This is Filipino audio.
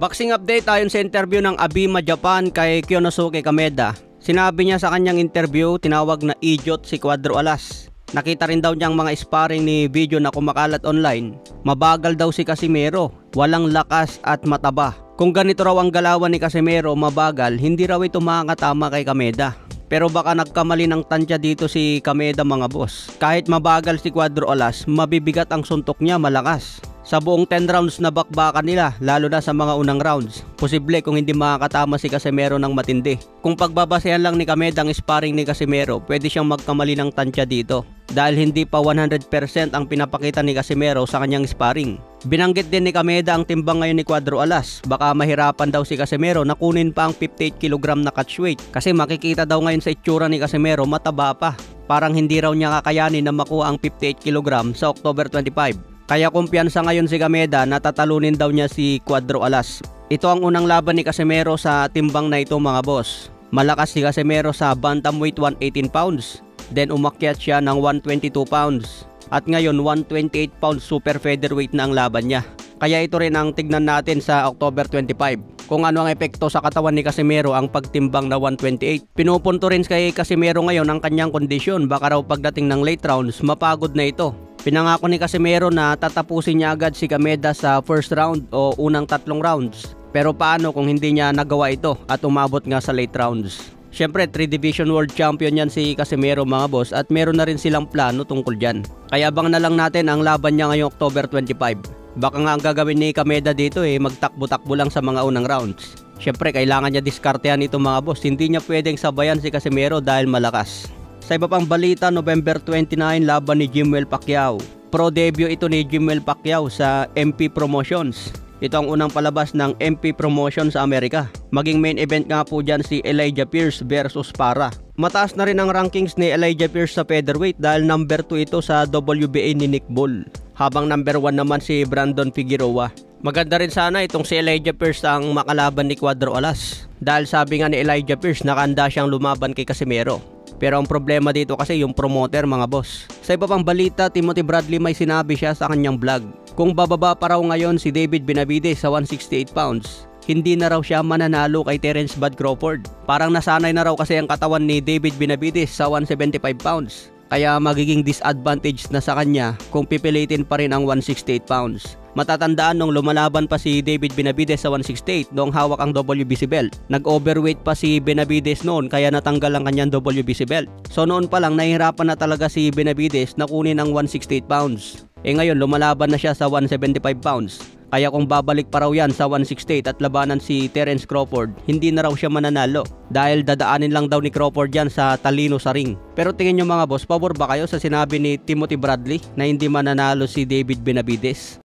Boxing update ayon sa interview ng Abima Japan kay Kyonosuke Kameda. Sinabi niya sa kanyang interview, tinawag na idiot si Cuadro Alas. Nakita rin daw niyang mga sparring ni video na kumakalat online. Mabagal daw si Casimero, walang lakas at mataba. Kung ganito raw ang galawan ni Casimero, mabagal, hindi raw ito makakatama kay Kameda. Pero baka nagkamali ng tansya dito si Kameda mga boss. Kahit mabagal si Cuadro Alas, mabibigat ang suntok niya, malakas. Sa buong 10 rounds na bakbakan nila, lalo na sa mga unang rounds, posible kung hindi makakatama si Casimero ng matindi. Kung pagbabasehan lang ni Kameda ang sparring ni Casimero, pwede siyang magkamali ng tansya dito. Dahil hindi pa 100% ang pinapakita ni Casimero sa kanyang sparring. Binanggit din ni Kameda ang timbang ngayon ni Cuadro Alas. Baka mahirapan daw si Casimero na kunin pa ang 58 kg na catch weight. Kasi makikita daw ngayon sa itsura ni Casimero, mataba pa. Parang hindi raw niya kakayanin na makuha ang 58 kg sa October 25. Kaya kumpiyansa ngayon si Kameda na tatalunin daw niya si Cuadro Alas. Ito ang unang laban ni Casimero sa timbang na ito mga boss. Malakas si Casimero sa bantamweight 118 pounds. Then umakyat siya ng 122 pounds. At ngayon 128 pounds super featherweight na ang laban niya. Kaya ito rin ang tignan natin sa October 25. Kung ano ang epekto sa katawan ni Casimero ang pagtimbang na 128. Pinupunto rin kay Casimero ngayon ang kanyang kondisyon. Baka raw pagdating ng late rounds, mapagod na ito. Pinangako ni Casimero na tatapusin niya agad si Kameda sa first round o unang 3 rounds. Pero paano kung hindi niya nagawa ito at umabot nga sa late rounds? Siyempre 3 division world champion yan si Casimero mga boss at meron na rin silang plano tungkol dyan. Kaya abang na lang natin ang laban niya ngayong October 25. Baka nga ang gagawin ni Kameda dito magtakbo-takbo lang sa mga unang rounds. Siyempre kailangan niya diskartehan ito mga boss, hindi niya pwedeng sabayan si Casimero dahil malakas. Sa iba pang balita, November 29 laban ni Jimwell Pacquiao. Pro debut ito ni Jimwell Pacquiao sa MP Promotions. Ito ang unang palabas ng MP Promotions sa Amerika. Maging main event nga po dyan si Elijah Pierce versus Para. Mataas na rin ang rankings ni Elijah Pierce sa featherweight dahil number 2 ito sa WBA ni Nick Bull. Habang number 1 naman si Brandon Figueroa. Maganda rin sana itong si Elijah Pierce ang makalaban ni Cuadro Alas. Dahil sabi nga ni Elijah Pierce nakahanda siyang lumaban kay Casimero. Pero ang problema dito kasi yung promoter mga boss. Sa iba pang balita, Timothy Bradley may sinabi siya sa kanyang vlog. Kung bababa pa raw ngayon si David Benavidez sa 168 pounds, hindi na raw siya mananalo kay Terence Bud Crawford. Parang nasanay na raw kasi ang katawan ni David Benavidez sa 175 pounds. Kaya magiging disadvantage na sa kanya kung pipilitin pa rin ang 168 pounds. Matatandaan nung lumalaban pa si David Benavidez sa 168 noong hawak ang WBC belt. Nag-overweight pa si Benavidez noon kaya natanggal ang kanyang WBC belt. So noon pa lang nahihirapan na talaga si Benavidez na kunin ang 168 pounds. Ngayon lumalaban na siya sa 175 pounds. Kaya kung babalik pa raw yan sa 168 at labanan si Terence Crawford, hindi na raw siya mananalo. Dahil dadaanin lang daw ni Crawford yan sa talino sa ring. Pero tingin nyo mga boss, pabor ba kayo sa sinabi ni Timothy Bradley na hindi mananalo si David Benavidez?